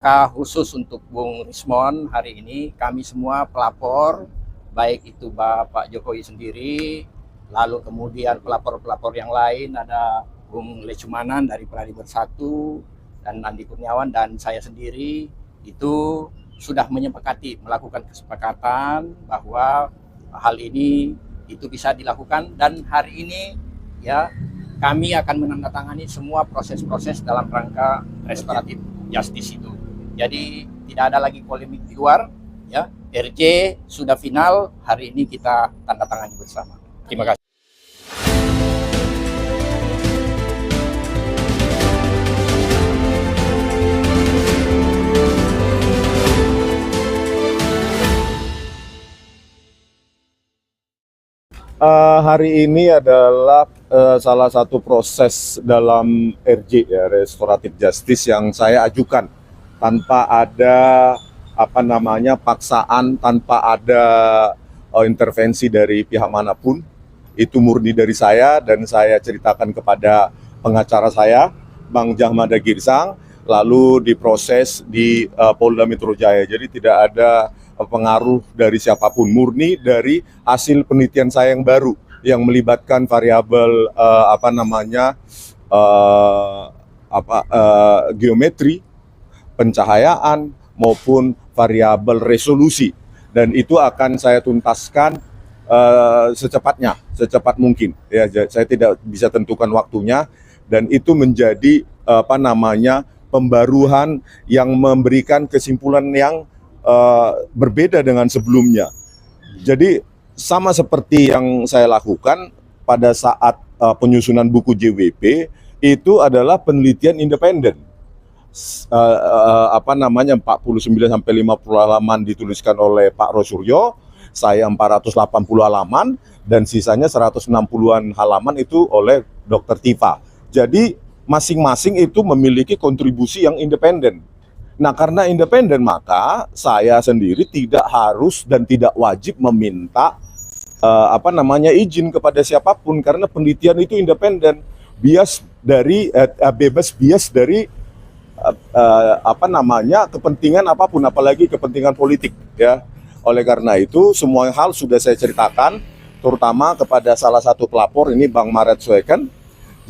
Maka khusus untuk Bung Rismon hari ini kami semua pelapor, baik itu Bapak Jokowi sendiri, lalu kemudian pelapor-pelapor yang lain ada Bung Lecumanan dari Pradi Bersatu, dan Andi Kurniawan, dan saya sendiri itu sudah menyepakati melakukan kesepakatan bahwa hal ini itu bisa dilakukan, dan hari ini ya kami akan menandatangani semua proses-proses dalam rangka restoratif justice itu. Jadi tidak ada lagi polemik di luar, ya. RJ sudah final, hari ini kita tanda tangani bersama. Terima kasih. Hari ini adalah salah satu proses dalam RJ, ya, restoratif justice, yang saya ajukan tanpa ada paksaan, tanpa ada intervensi dari pihak manapun. Itu murni dari saya, dan saya ceritakan kepada pengacara saya, Bang Jahmada Girsang, lalu diproses di Polda Metro Jaya. Jadi tidak ada pengaruh dari siapapun, murni dari hasil penelitian saya yang baru yang melibatkan variabel geometri, pencahayaan maupun variabel resolusi, dan itu akan saya tuntaskan secepat mungkin. Ya, saya tidak bisa tentukan waktunya, dan itu menjadi pembaruan yang memberikan kesimpulan yang berbeda dengan sebelumnya. Jadi sama seperti yang saya lakukan pada saat penyusunan buku JWP, itu adalah penelitian independen. 49 sampai 50 halaman dituliskan oleh Pak Rosuryo, saya 480 halaman, dan sisanya 160-an halaman itu oleh Dr. Tifa. Jadi masing-masing itu memiliki kontribusi yang independen. Nah, karena independen, maka saya sendiri tidak harus dan tidak wajib meminta izin kepada siapapun, karena penelitian itu independen, bebas bias dari kepentingan apapun, apalagi kepentingan politik, ya. Oleh karena itu, semua hal sudah saya ceritakan, terutama kepada salah satu pelapor ini, Bang Maret Sueken.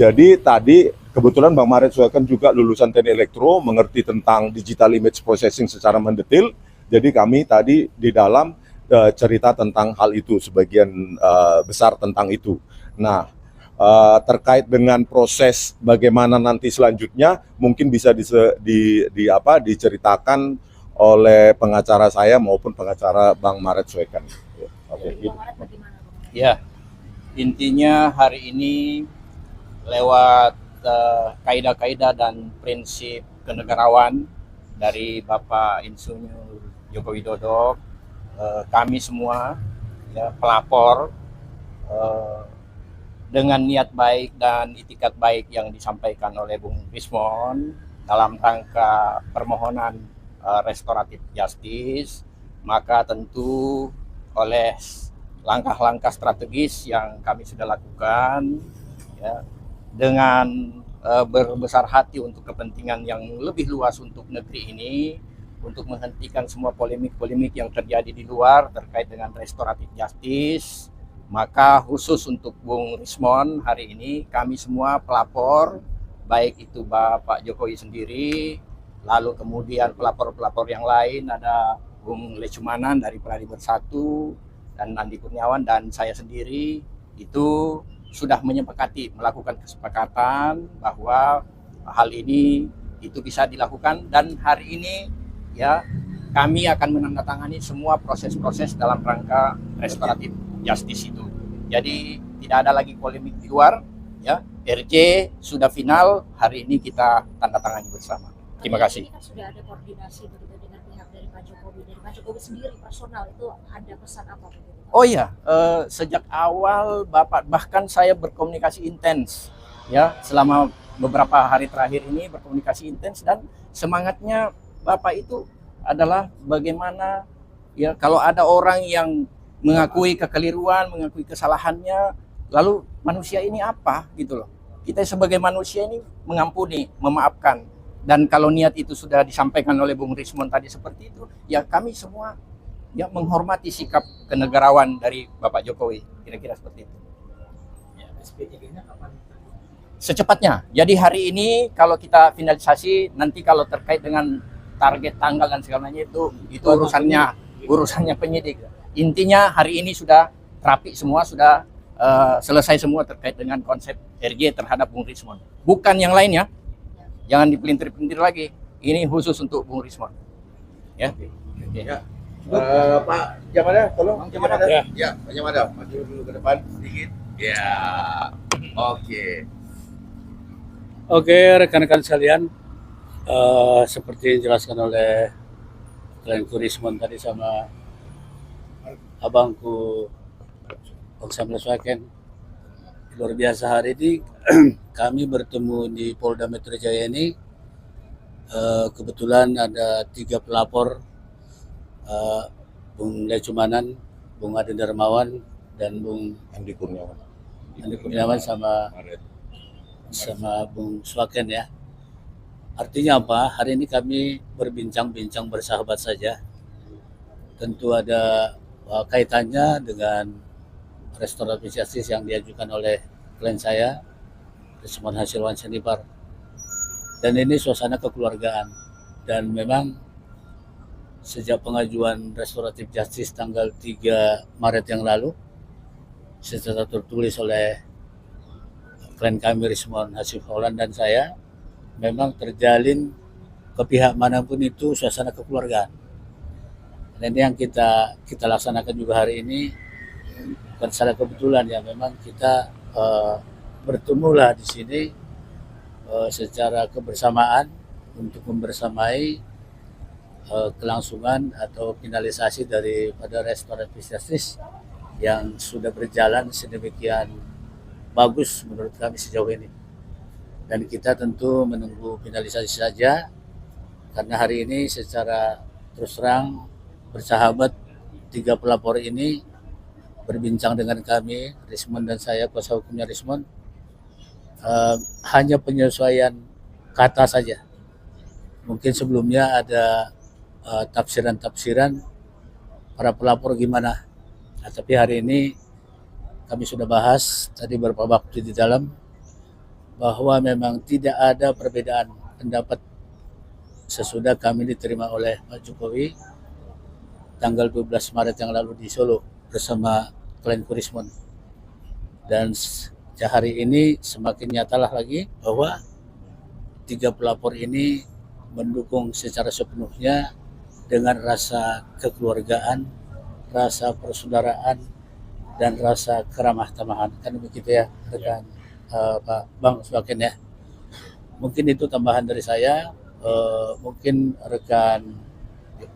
Jadi tadi kebetulan Bang Maret Sueken juga lulusan teknik elektro, mengerti tentang digital image processing secara mendetil. Jadi kami tadi di dalam cerita tentang hal itu, sebagian besar tentang itu. Nah, terkait dengan proses bagaimana nanti selanjutnya, mungkin bisa diceritakan oleh pengacara saya maupun pengacara Bang Maret Sueken. Oke, gitu. Ya, intinya hari ini lewat kaidah-kaidah dan prinsip kenegarawan dari Bapak Insinyur Joko Widodo, kami semua, ya, pelapor, dengan niat baik dan itikat baik yang disampaikan oleh Bung Rismon dalam rangka permohonan restoratif justice, maka tentu oleh langkah-langkah strategis yang kami sudah lakukan, ya, dengan berbesar hati untuk kepentingan yang lebih luas untuk negeri ini, untuk menghentikan semua polemik-polemik yang terjadi di luar terkait dengan restoratif justice. Maka khusus untuk Bung Rismon hari ini kami semua pelapor, baik itu Bapak Jokowi sendiri, lalu kemudian pelapor-pelapor yang lain ada Bung Lecumanan dari Pradi Bersatu, dan Andi Kurniawan, dan saya sendiri itu sudah menyepakati melakukan kesepakatan bahwa hal ini itu bisa dilakukan, dan hari ini ya kami akan menandatangani semua proses-proses dalam rangka restoratif justice itu. Jadi tidak ada lagi polemik di luar, ya. RJ sudah final, hari ini kita tanda tangani bersama. Terima kasih. Ini kan sudah ada koordinasi begitu dengan pihak dari Pak Jokowi, dari Pak Jokowi sendiri personal, itu ada pesan apa begitu? Oh iya, sejak awal Bapak, bahkan saya berkomunikasi intens, ya, selama beberapa hari terakhir ini berkomunikasi intens, dan semangatnya Bapak itu adalah bagaimana, ya, kalau ada orang yang mengakui kekeliruan, mengakui kesalahannya, lalu manusia ini apa gitu loh. Kita sebagai manusia ini mengampuni, memaafkan, Dan kalau niat itu sudah disampaikan oleh Bung Rismon tadi seperti itu, ya kami semua ya menghormati sikap kenegarawan dari Bapak Jokowi, kira-kira seperti itu. SPJG-nya kapan? Secepatnya. Jadi hari ini kalau kita finalisasi, nanti kalau terkait dengan target tanggal dan segalanya itu urusannya penyidik. Intinya hari ini sudah rapi semua, sudah selesai semua terkait dengan konsep RJ terhadap Bung Rismon. Bukan yang lainnya. Jangan dipelintir-pelintir lagi. Ini khusus untuk Bung Rismon. Ya. Oke. Ya. Pak Jamada, tolong. Bang Jamada. Ya, Pak Jamada, maju dulu ke depan sedikit. Ya. Oke. Oke, rekan-rekan sekalian, seperti dijelaskan oleh Klenku Rismon tadi sama abangku Bang Samles Waken, luar biasa hari ini kami bertemu di Polda Metro Jaya ini. Kebetulan ada 3 pelapor, Bung Lecumanan, Bung Ade Darmawan, dan Bung Andi Kurniawan sama Bung Swaken ya. Artinya apa? Hari ini kami berbincang-bincang bersahabat saja. Tentu ada kaitannya dengan restoratif justice yang diajukan oleh klien saya, Rismon Hasilwan Senipar. Dan ini suasana kekeluargaan. Dan memang sejak pengajuan restoratif justice tanggal 3 Maret yang lalu, secara tertulis oleh klien kami Rismon Hasilwan dan saya, memang terjalin ke pihak manapun itu suasana kekeluargaan. Dan ini yang kita laksanakan juga hari ini, bukan secara kebetulan ya, memang kita bertemulah di sini secara kebersamaan untuk membersamai kelangsungan atau finalisasi daripada restoratif justice yang sudah berjalan sedemikian bagus menurut kami sejauh ini. Dan kita tentu menunggu finalisasi saja, karena hari ini secara terus terang bersahabat 3 pelapor ini berbincang dengan kami, Rismon dan saya, kuasa hukumnya Rismon, hanya penyesuaian kata saja. Mungkin sebelumnya ada tafsiran-tafsiran para pelapor gimana. Nah, tapi hari ini kami sudah bahas tadi beberapa waktu di dalam, bahwa memang tidak ada perbedaan pendapat sesudah kami diterima oleh Pak Jokowi tanggal 12 Maret yang lalu di Solo bersama klien Rismon. Dan hari ini semakin nyatalah lagi bahwa 3 pelapor ini mendukung secara sepenuhnya dengan rasa kekeluargaan, rasa persaudaraan, dan rasa keramah tamahan. Kan begitu ya rekan Pak Bang Swaken ya. Mungkin itu tambahan dari saya. Mungkin rekan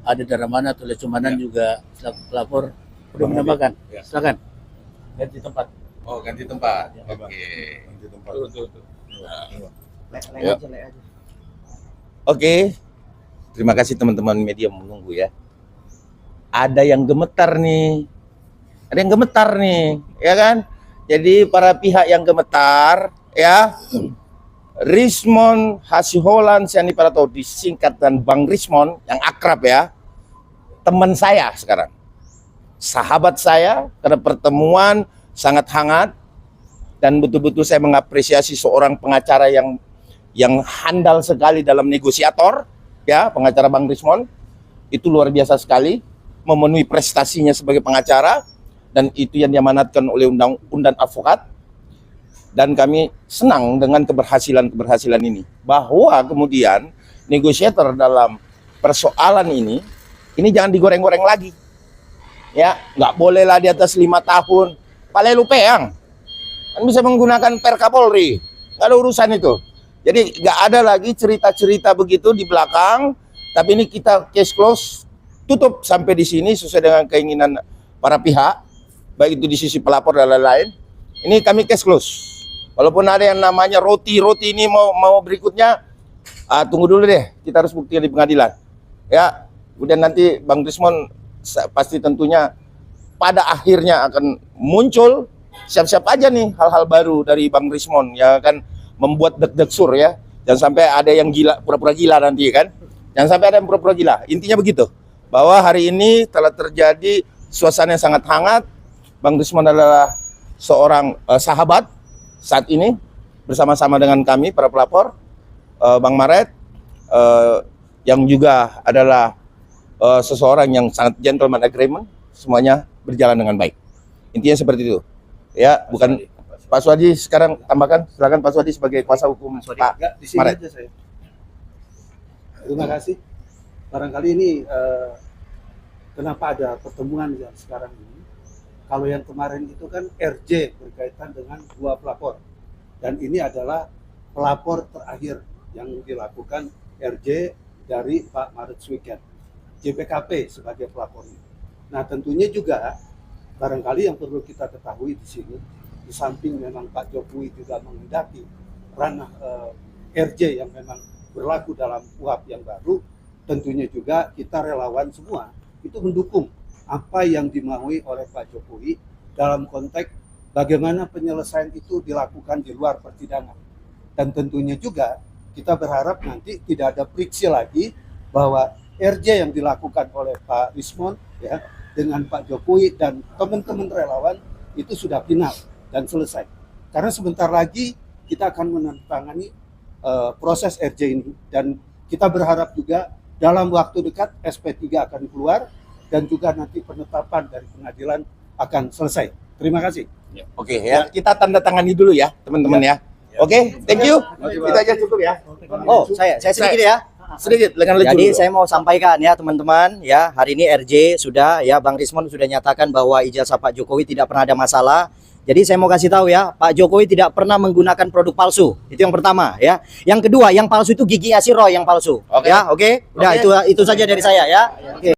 Ade Darmawan atau Lecumanan juga selaku pelapor udah menambahkan. Ya. Silakan. Ganti tempat. Oh, ganti tempat. Ya, Oke. Ganti tempat. Tuh. Ya. Oke. Terima kasih teman-teman media menunggu ya. Ada yang gemetar nih. Ya kan? Jadi para pihak yang gemetar ya, Rismon Hasilwan Senipar atau disingkat dan Bang Rismon yang akrab ya, teman saya sekarang, sahabat saya, karena pertemuan sangat hangat dan betul-betul saya mengapresiasi seorang pengacara yang handal sekali dalam negosiator ya. Pengacara Bang Rismon itu luar biasa sekali, memenuhi prestasinya sebagai pengacara, dan itu yang diamanatkan oleh undang-undang advokat. Dan kami senang dengan keberhasilan ini, bahwa kemudian negosiator dalam persoalan ini jangan digoreng-goreng lagi ya. Nggak bolehlah di atas 5 tahun, paling lu peang kan bisa menggunakan per Kapolri, nggak ada urusan itu. Jadi nggak ada lagi cerita-cerita begitu di belakang, tapi ini kita case close, tutup sampai di sini sesuai dengan keinginan para pihak, baik itu di sisi pelapor dan lain-lain. Ini kami case close. Walaupun ada yang namanya roti ini mau berikutnya, tunggu dulu deh, kita harus buktikan di pengadilan ya. Kemudian nanti Bang Rismon pasti tentunya pada akhirnya akan muncul. Siap-siap aja nih hal-hal baru dari Bang Rismon ya kan, membuat deg-deg sur ya. Jangan sampai ada yang gila, pura-pura gila nanti kan. Jangan sampai ada yang pura-pura gila. Intinya begitu. Bahwa hari ini telah terjadi suasana yang sangat hangat. Bang Rismon adalah seorang sahabat saat ini bersama-sama dengan kami para pelapor, Bang Maret, yang juga adalah seseorang yang sangat gentleman agreement, semuanya berjalan dengan baik. Intinya seperti itu. Ya, bukan Pak Swadi sekarang tambahkan, silakan Pak Swadi sebagai kuasa hukum Pak Di sini Maret. aja saya. Terima kasih. Barangkali ini kenapa ada pertemuan yang sekarang ini? Kalau yang kemarin itu kan RJ berkaitan dengan 2 pelapor. Dan ini adalah pelapor terakhir yang dilakukan RJ dari Pak Maret Swiken, JPKP sebagai pelapornya. Nah, tentunya juga barangkali yang perlu kita ketahui di sini, di samping memang Pak Jokowi juga menghendaki ranah RJ yang memang berlaku dalam UHAP yang baru, tentunya juga kita relawan semua itu mendukung apa yang dimaui oleh Pak Jokowi dalam konteks bagaimana penyelesaian itu dilakukan di luar persidangan. Dan tentunya juga kita berharap nanti tidak ada friksi lagi bahwa RJ yang dilakukan oleh Pak Rismon ya dengan Pak Jokowi dan teman-teman relawan itu sudah final dan selesai. Karena sebentar lagi kita akan menandatangani proses RJ ini dan kita berharap juga dalam waktu dekat SP3 akan keluar dan juga nanti penetapan dari pengadilan akan selesai. Terima kasih. Oke ya, kita tanda tangani dulu ya teman-teman ya. Oke, thank you. Kita aja cukup ya. Oh, saya sedikit ya. Sedikit dengan Jadi saya mau sampaikan ya teman-teman ya, hari ini RJ sudah ya, Bang Rismon sudah nyatakan bahwa ijazah Pak Jokowi tidak pernah ada masalah. Jadi saya mau kasih tahu ya, Pak Jokowi tidak pernah menggunakan produk palsu. Itu yang pertama ya. Yang kedua, yang palsu itu gigi Roy yang palsu. Oke. Ya, oke. Udah Oke. itu saja dari saya ya. Oke.